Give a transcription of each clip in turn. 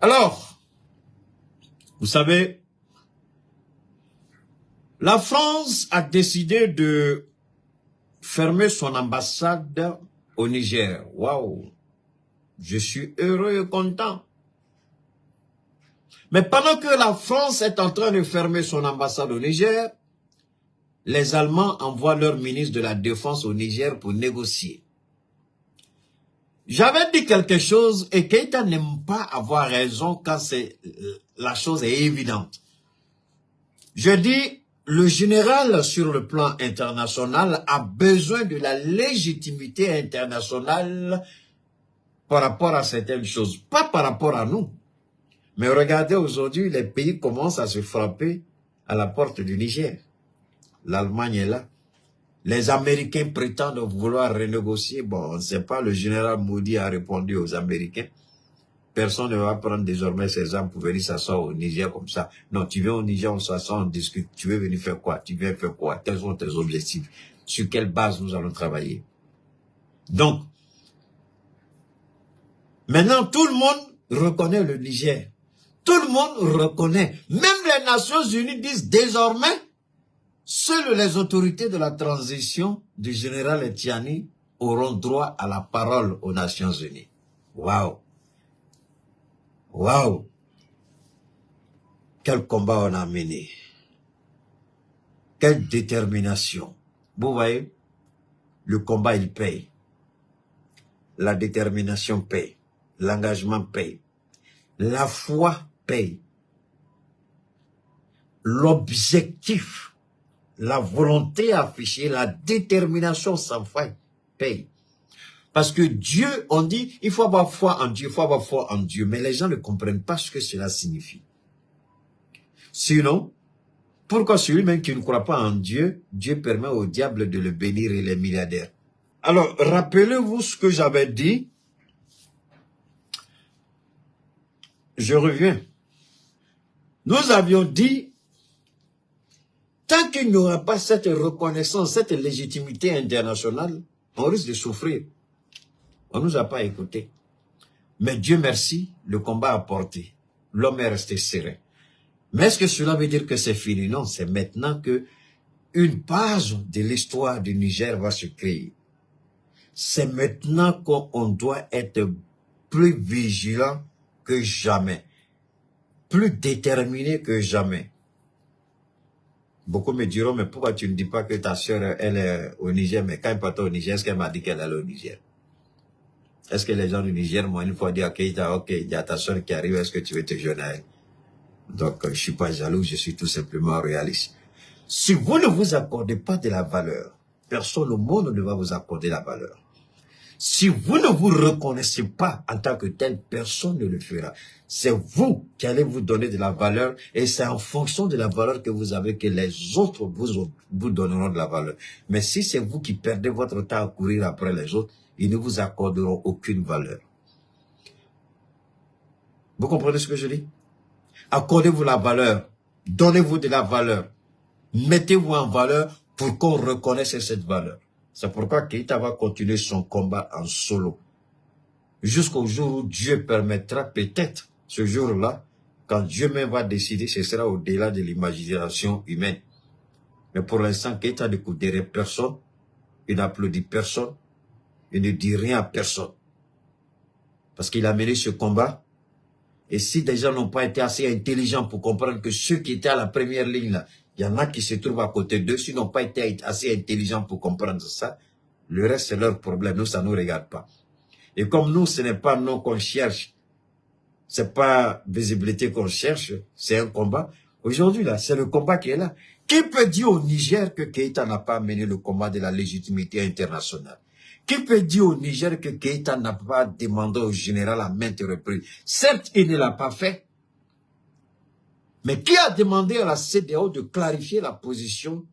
Alors, vous savez, la France a décidé de fermer son ambassade au Niger. Waouh! Je suis heureux et content. Mais pendant que la France est en train de fermer son ambassade au Niger, les Allemands envoient leur ministre de la Défense au Niger pour négocier. J'avais dit quelque chose et Keïta n'aime pas avoir raison quand la chose est évidente. Je dis, le général sur le plan international a besoin de la légitimité internationale par rapport à certaines choses, pas par rapport à nous. Mais regardez aujourd'hui, les pays commencent à se frapper à la porte du Niger. L'Allemagne est là. Les Américains prétendent vouloir renégocier. Bon, on ne sait pas, le général Moudi a répondu aux Américains. Personne ne va prendre désormais ses armes pour venir s'asseoir au Niger comme ça. Non, tu viens au Niger, on s'assoit, on discute. Tu veux venir faire quoi? Tu viens faire quoi? Quels sont tes objectifs? Sur quelle base nous allons travailler? Donc, maintenant, tout le monde reconnaît le Niger. Tout le monde reconnaît. Même les Nations Unies disent désormais, seules les autorités de la transition du général Etiani auront droit à la parole aux Nations Unies. Waouh! Waouh! Quel combat on a mené. Quelle détermination. Vous voyez, le combat il paye. La détermination paye. L'engagement paye. La foi paye. L'objectif, la volonté affichée, la détermination sans faille paye. Parce que Dieu, on dit, il faut avoir foi en Dieu, il faut avoir foi en Dieu. Mais les gens ne comprennent pas ce que cela signifie. Sinon, pourquoi celui-même qui ne croit pas en Dieu, Dieu permet au diable de le bénir et les milliardaires? Alors, rappelez-vous ce que j'avais dit. Je reviens. Nous avions dit, tant qu'il n'y aura pas cette reconnaissance, cette légitimité internationale, on risque de souffrir. On ne nous a pas écoutés. Mais Dieu merci, le combat a porté. L'homme est resté serein. Mais est-ce que cela veut dire que c'est fini? Non, c'est maintenant que une page de l'histoire du Niger va se créer. C'est maintenant qu'on doit être plus vigilant que jamais. Plus déterminé que jamais. Beaucoup me diront, mais pourquoi tu ne dis pas que ta soeur, elle est au Niger? Mais quand elle partait au Niger, est-ce qu'elle m'a dit qu'elle allait au Niger? Est-ce que les gens du Niger m'ont une fois dit, ok, il y a ta soeur qui arrive, est-ce que tu veux te joindre à elle? Donc, je suis pas jaloux, je suis tout simplement réaliste. Si vous ne vous accordez pas de la valeur, personne au monde ne va vous accorder la valeur. Si vous ne vous reconnaissez pas en tant que tel, personne ne le fera. C'est vous qui allez vous donner de la valeur et c'est en fonction de la valeur que vous avez que les autres vous donneront de la valeur. Mais si c'est vous qui perdez votre temps à courir après les autres, ils ne vous accorderont aucune valeur. Vous comprenez ce que je dis? Accordez-vous la valeur. Donnez-vous de la valeur. Mettez-vous en valeur pour qu'on reconnaisse cette valeur. C'est pourquoi Keïta va continuer son combat en solo. Jusqu'au jour où Dieu permettra peut-être, ce jour-là, quand Dieu même va décider, ce sera au-delà de l'imagination humaine. Mais pour l'instant, Keïta n'écouterait personne, il n'applaudit personne, il ne dit rien à personne. Parce qu'il a mené ce combat. Et si des gens n'ont pas été assez intelligents pour comprendre que ceux qui étaient à la première ligne, là, il y en a qui se trouvent à côté d'eux, s'ils n'ont pas été assez intelligents pour comprendre ça, le reste c'est leur problème, nous ça ne nous regarde pas. Et comme nous, ce n'est pas nous qu'on cherche, c'est pas visibilité qu'on cherche, c'est un combat. Aujourd'hui là, c'est le combat qui est là. Qui peut dire au Niger que Keïta n'a pas mené le combat de la légitimité internationale? Qui peut dire au Niger que Keïta n'a pas demandé au général à maintes reprises? Certes, il ne l'a pas fait. Mais qui a demandé à la CEDEAO de clarifier la position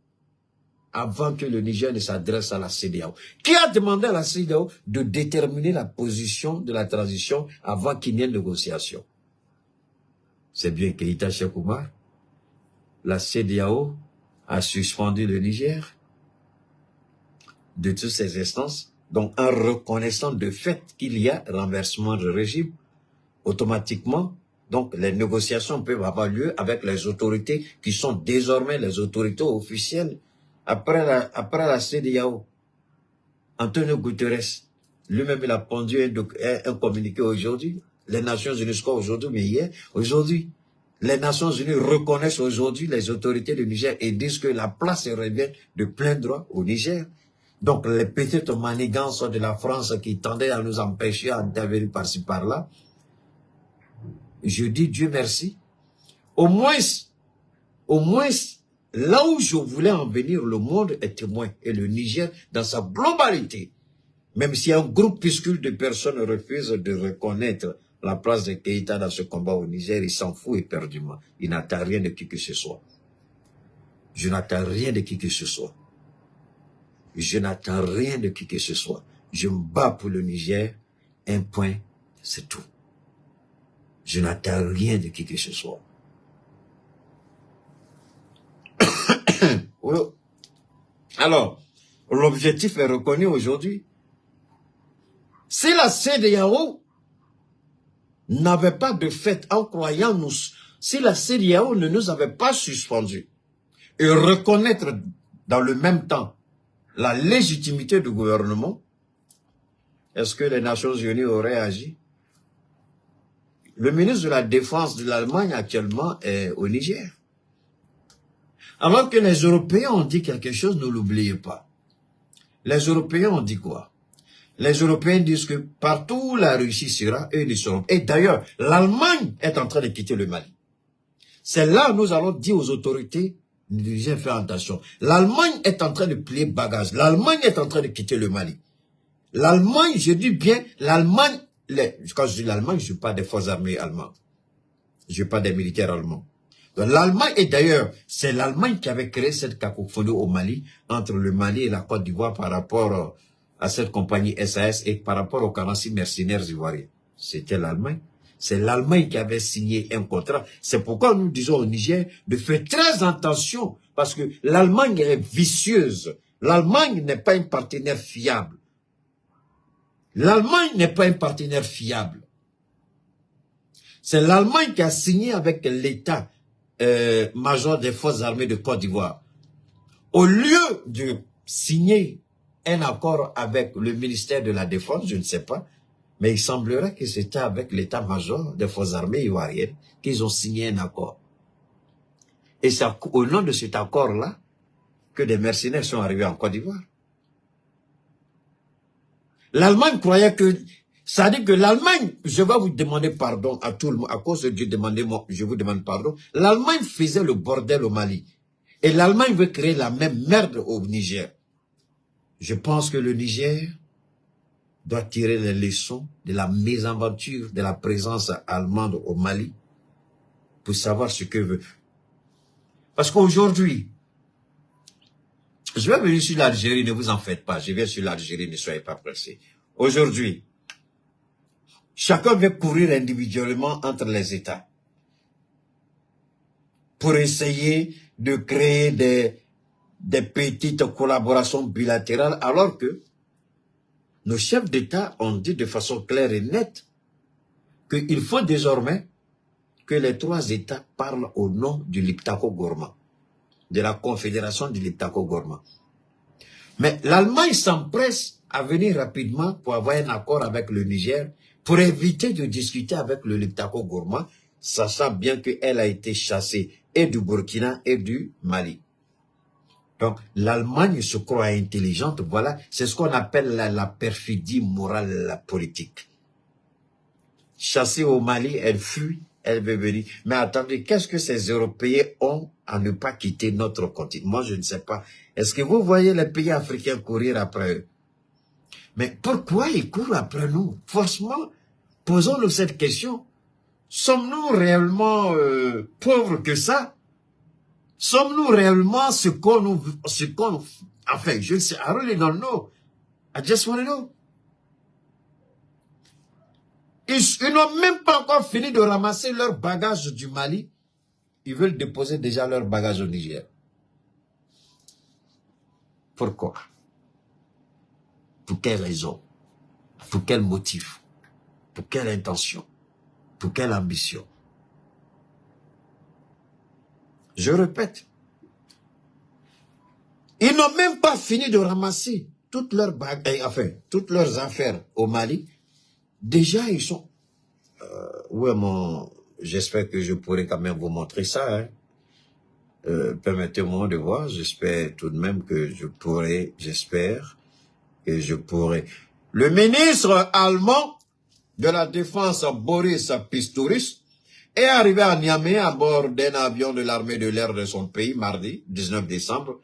avant que le Niger ne s'adresse à la CEDEAO? Qui a demandé à la CEDEAO de déterminer la position de la transition avant qu'il n'y ait négociation? C'est bien Keïta Cheikh Oumar. La CEDEAO a suspendu le Niger de toutes ces instances. Donc, en reconnaissant de fait qu'il y a renversement de régime, automatiquement, Donc, les négociations peuvent avoir lieu avec les autorités qui sont désormais les autorités officielles après la CEDEAO. Antonio Guterres, lui-même, il a pondu un communiqué aujourd'hui. Les Nations Unies, quoi aujourd'hui, mais hier, aujourd'hui, les Nations Unies reconnaissent aujourd'hui les autorités du Niger et disent que la place revient de plein droit au Niger. Donc, les petites manigances de la France qui tendaient à nous empêcher d'intervenir par-ci, par-là, je dis Dieu merci. Au moins, là où je voulais en venir, le monde est témoin. Et le Niger, dans sa globalité, même si un groupuscule de personnes refuse de reconnaître la place de Keïta dans ce combat au Niger, il s'en fout éperdument. Il n'attend rien de qui que ce soit. Je n'attends rien de qui que ce soit. Je n'attends rien de qui que ce soit. Je me bats pour le Niger. Un point, c'est tout. Je n'attends rien de qui que ce soit. Alors, l'objectif est reconnu aujourd'hui. Si la CEDEAO n'avait pas de fait en croyant nous, si la CEDEAO ne nous avait pas suspendus et reconnaître dans le même temps la légitimité du gouvernement, est-ce que les Nations Unies auraient agi? Le ministre de la Défense de l'Allemagne actuellement est au Niger. Alors que les Européens ont dit quelque chose, ne l'oubliez pas. Les Européens ont dit quoi? Les Européens disent que partout où la Russie sera, eux ils seront. Et d'ailleurs, l'Allemagne est en train de quitter le Mali. C'est là où nous allons dire aux autorités, nous disons faire attention. L'Allemagne est en train de plier bagage. L'Allemagne est en train de quitter le Mali. L'Allemagne, je dis bien, l'Allemagne, quand je dis l'Allemagne, je ne suis pas des forces armées allemandes. Je ne suis pas des militaires allemands. L'Allemagne, et d'ailleurs, c'est l'Allemagne qui avait créé cette cacophonie au Mali, entre le Mali et la Côte d'Ivoire par rapport à cette compagnie SAS et par rapport aux 46 mercenaires ivoiriens. C'était l'Allemagne. C'est l'Allemagne qui avait signé un contrat. C'est pourquoi nous disons au Niger de faire très attention, parce que l'Allemagne est vicieuse. L'Allemagne n'est pas un partenaire fiable. L'Allemagne n'est pas un partenaire fiable. C'est l'Allemagne qui a signé avec l'État major des forces armées de Côte d'Ivoire. Au lieu de signer un accord avec le ministère de la Défense, je ne sais pas, mais il semblerait que c'était avec l'état-major des forces armées ivoiriennes qu'ils ont signé un accord. Et c'est au nom de cet accord-là que des mercenaires sont arrivés en Côte d'Ivoire. L'Allemagne croyait que... Ça dit que l'Allemagne, je vais vous demander pardon à tout le monde, à cause de Dieu, je vous demande pardon. L'Allemagne faisait le bordel au Mali. Et l'Allemagne veut créer la même merde au Niger. Je pense que le Niger doit tirer les leçons de la mésaventure de la présence allemande au Mali pour savoir ce que veut. Parce qu'aujourd'hui, je vais venir sur l'Algérie, ne vous en faites pas. Je viens sur l'Algérie, ne soyez pas pressés. Aujourd'hui, chacun veut courir individuellement entre les États pour essayer de créer des petites collaborations bilatérales, alors que nos chefs d'État ont dit de façon claire et nette qu'il faut désormais que les trois États parlent au nom du Liptako-Gourma, de la confédération du Liptako-Gourma. Mais l'Allemagne s'empresse à venir rapidement pour avoir un accord avec le Niger, pour éviter de discuter avec le Liptako-Gourma, sachant bien qu'elle a été chassée et du Burkina et du Mali. Donc, l'Allemagne se croit intelligente, voilà, c'est ce qu'on appelle la perfidie morale, la politique. Chassée au Mali, elle fuit, elle veut venir. Mais attendez, qu'est-ce que ces Européens ont à ne pas quitter notre continent? Moi, je ne sais pas. Est-ce que vous voyez les pays africains courir après eux? Mais pourquoi ils courent après nous? Forcément, posons-nous cette question. Sommes-nous réellement pauvres que ça? Sommes-nous réellement ce qu'on... Enfin, je ne sais, I really don't know. I just want to know. Ils n'ont même pas encore fini de ramasser leurs bagages du Mali. Ils veulent déposer déjà leurs bagages au Niger. Pourquoi? Pour quelle raison? Pour quel motif? Pour quelle intention? Pour quelle ambition? Je répète. Ils n'ont même pas fini de ramasser toutes leurs toutes leurs affaires au Mali. Déjà, ils sont... ouais, j'espère que je pourrai quand même vous montrer ça. Hein. Permettez-moi de voir. J'espère tout de même que je pourrai... J'espère que je pourrai... Le ministre allemand de la Défense, Boris Pistorius, est arrivé à Niamey à bord d'un avion de l'armée de l'air de son pays, mardi, 19 décembre,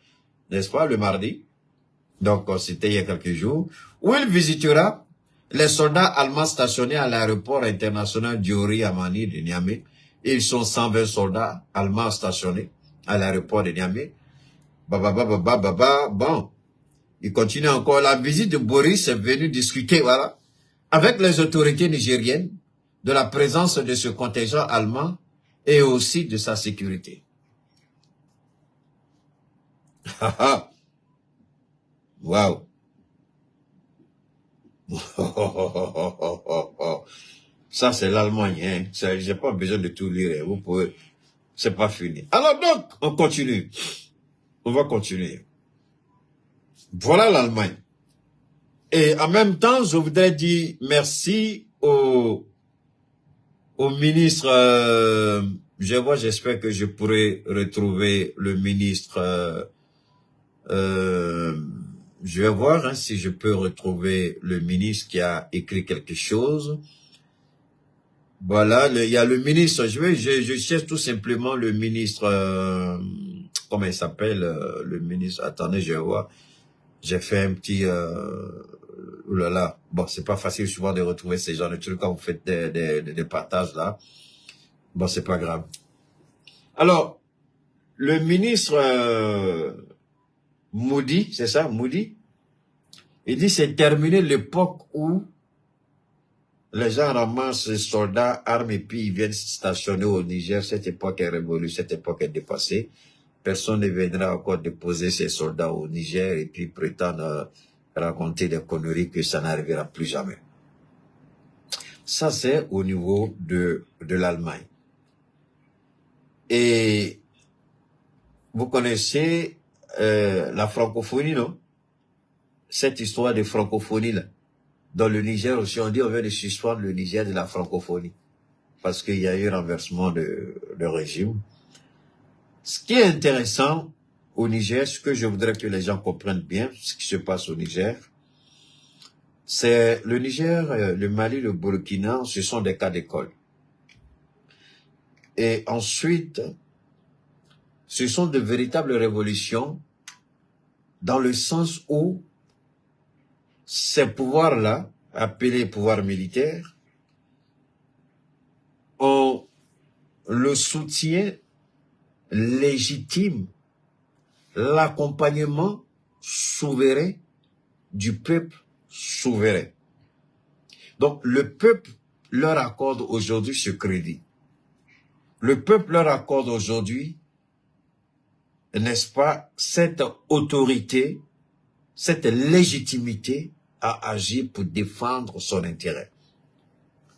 n'est-ce pas, le mardi. Donc, c'était il y a quelques jours, où il visitera les soldats allemands stationnés à l'aéroport international Diori Amani de Niamey. Ils sont 120 soldats allemands stationnés à l'aéroport de Niamey. Bon, il continue encore. La visite de Boris est venue discuter, voilà, avec les autorités nigériennes de la présence de ce contingent allemand et aussi de sa sécurité. Waouh. Ça, c'est l'Allemagne, hein. J'ai pas besoin de tout lire, vous pouvez, c'est pas fini. Alors donc, on continue. On va continuer. Voilà l'Allemagne. Et en même temps, je voudrais dire merci au ministre, j'espère que je pourrai retrouver le ministre, je vais voir hein, si je peux retrouver le ministre qui a écrit quelque chose. Voilà, il y a le ministre, je cherche tout simplement le ministre, comment il s'appelle, le ministre, attendez, je vais voir. J'ai fait un petit, oulala, bon, c'est pas facile souvent de retrouver ces gens de trucs quand vous faites des partages là. Bon, c'est pas grave. Alors, le ministre Moody, c'est ça, Moody, il dit c'est terminé l'époque où les gens ramassent les soldats, armes et puis ils viennent stationner au Niger. Cette époque est révolue, cette époque est dépassée. Personne ne viendra encore déposer ses soldats au Niger et puis prétendre raconter des conneries que ça n'arrivera plus jamais. Ça, c'est au niveau de l'Allemagne. Et vous connaissez la francophonie, non? Cette histoire de francophonie là. Dans le Niger aussi, on dit on vient de suspendre le Niger de la francophonie. Parce qu'il y a eu un renversement de régime. Ce qui est intéressant au Niger, ce que je voudrais que les gens comprennent bien, ce qui se passe au Niger, c'est le Niger, le Mali, le Burkina, ce sont des cas d'école. Et ensuite, ce sont de véritables révolutions dans le sens où ces pouvoirs-là, appelés pouvoirs militaires, ont le soutien légitime, l'accompagnement souverain du peuple souverain. Donc, le peuple leur accorde aujourd'hui ce crédit. Le peuple leur accorde aujourd'hui, n'est-ce pas, cette autorité, cette légitimité à agir pour défendre son intérêt.